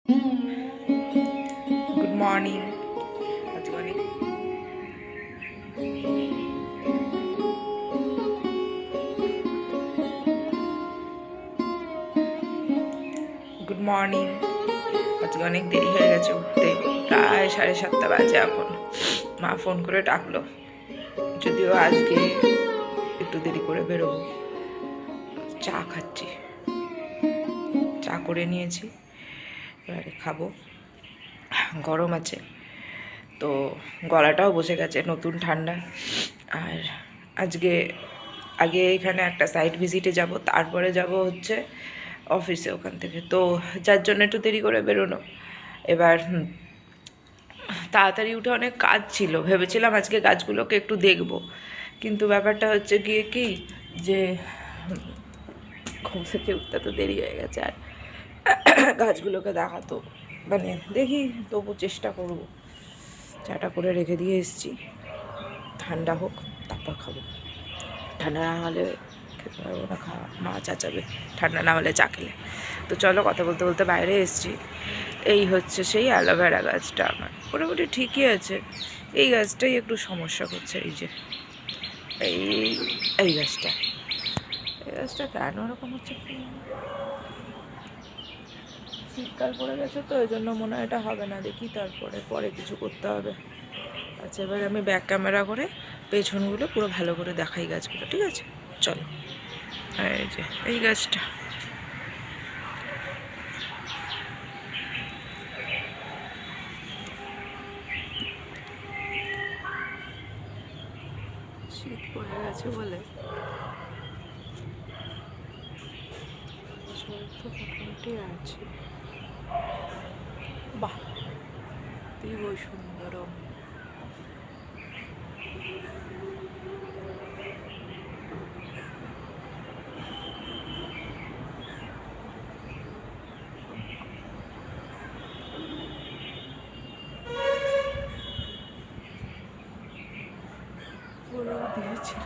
Good morning. আজকে অনেক good morning. আজকে অনেক দেরি হয়ে গেছে উঠতে, প্রায় 7:30 বাজে এখন। মা ফোন করে ডাকলো, যদিও আজকে একটু দেরি করে বেরোবো। চা খাচ্ছি, চা করে নিয়েছি, এবারে খাবো। গরম আছে তো, গলাটাও বসে গেছে, নতুন ঠান্ডা। আর আগে এখানে একটা সাইট ভিজিটে যাব, তারপরে যাব হচ্ছে অফিসে ওখান থেকে, তো যার জন্য একটু দেরি করে বেরোনো। এবার তাড়াতাড়ি উঠে অনেক কাজ ছিল, ভেবেছিলাম আজকে গাছগুলোকে একটু দেখব, কিন্তু ব্যাপারটা হচ্ছে গিয়ে কি যে ঘুম থেকে উঠতে তো দেরি হয়ে গেছে, আর গাছগুলোকে দেখাতো মানে দেখি, তবু চেষ্টা করব। চাটা করে রেখে দিয়ে এসেছি, ঠান্ডা হোক তারপর খাবো। ঠান্ডা না হলে খেতে পারবো না, খাওয়া মা চাচাবে ঠান্ডা না হলে চা খেলে। তো চলো, কথা বলতে বলতে বাইরে এসেছি। এই হচ্ছে সেই অ্যালোভেরা গাছটা, আমার মোটামুটি ঠিকই আছে। এই গাছটাই একটু সমস্যা করছে, এই যে এই এই গাছটা কেন ওরকম হচ্ছে, শীতকাল পড়ে গেছে তো এই জন্য মনে হয় এটা হবে না, দেখি তারপরে পরে কিছু করতে হবে। আচ্ছা, এবার আমি ব্যাক ক্যামেরা করে পেছনগুলো পুরো ভালো করে দেখাই গাছগুলো, ঠিক আছে? চলো। এই যে এই গাছটা, শীত পড়ে গেছে বলে জল তো মোটামুটি আছে। বাহ, অতীব সুন্দরম। ফুলও দিয়েছিল।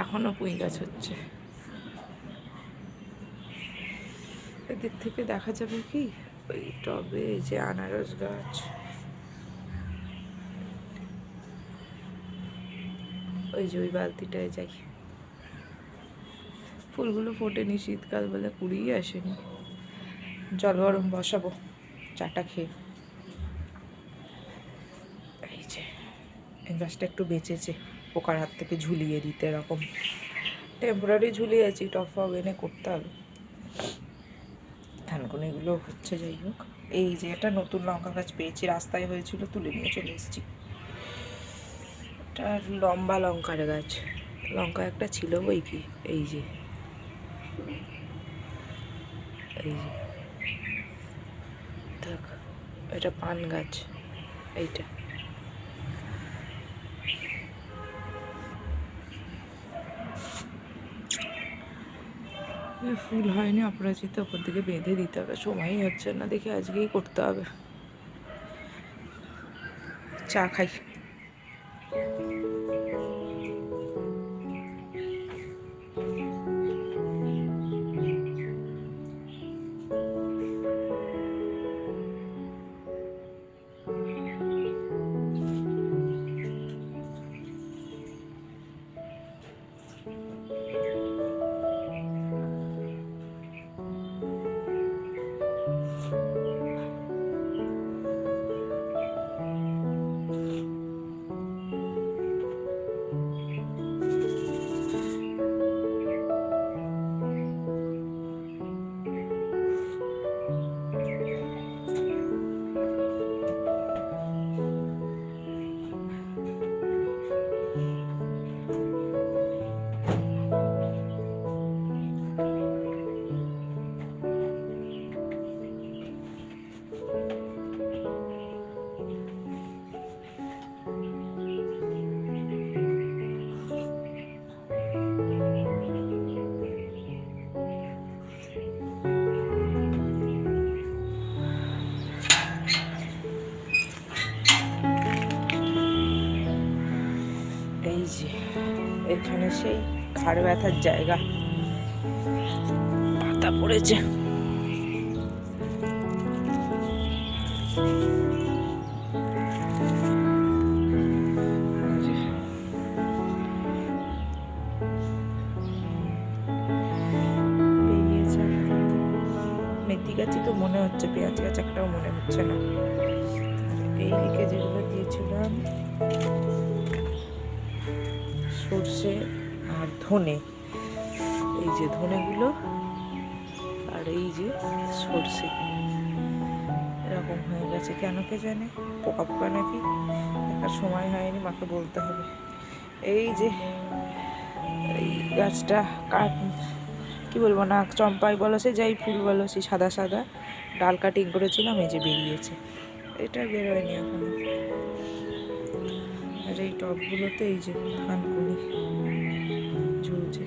এখনো পুঁই গাছ হচ্ছে, এদিক থেকে দেখা যাবে কি ওই টবে যে আনারস গাছ, ওই যে ওই বালতিটায় যাই। ফুলগুলো ফোটেনি, শীতকাল বলে কুড়িই আসেনি। জল গরম বসাবো চাটা খেয়ে। এই যে এই গাছটা একটু বেঁচেছে, পোকার হাত থেকে ঝুলিয়ে দিতে, এরকম টেম্পোরারি ঝুলিয়েছি, টপ ফপ এনে করতে হবে। ধানকুনিগুলো হচ্ছে, যাই হোক। এই যে একটা নতুন লঙ্কা গাছ পেয়েছি, রাস্তায় হয়েছিল, তুলে নিয়ে চলে এসেছি। এটা লম্বা লঙ্কার গাছ, লঙ্কা একটা ছিল বই কি, এই যে এই যে দেখ, এটা পান গাছ, এইটা ফুল হয়নি, অপরাজিতা, ওপর দিকে বেঁধে দিতে হবে, সময়ই হচ্ছে না, দেখি আজকেই করতে হবে। চা খাই। এখানে সেই ঘাড় ব্যথার জায়গা, পাতা পড়েছে। মেথি গাছই তো মনে হচ্ছে, পেঁয়াজ গাছ একটাও মনে হচ্ছে না। এই দিকে যেগুলো দিয়েছিলাম সর্ষে আর ধনে, এই যে ধনেগুলো আর এই যে সর্ষে এরকম হয়ে গেছে, কেন কে জানে, পোকা পোকা নাকি, দেখার সময় হয়নি, মাকে বলতে হবে। এই যে এই গাছটা কি বলবো, না চম্পাই বলো সে যাই ফুল বলো, সেই সাদা সাদা ডাল কাটিং করেছিলাম, এই যে বেরিয়েছে, এটা বেরোয়নি এখনো। আর এই টবগুলোতে এই যে ধানকুনি ঝুলছে,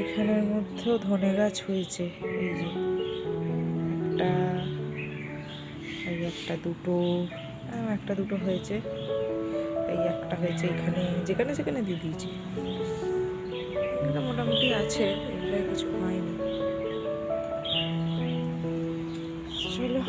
এখানের মধ্যেও ধনে গাছ হয়েছে, এই যে একটা, এই একটা দুটো, একটা দুটো হয়েছে, এই একটা হয়েছে এখানে, যেখানে সেখানে দিয়ে দিয়েছি। এখানে মোটামুটি আছে, এগুলো কিছু হয়নি। চলো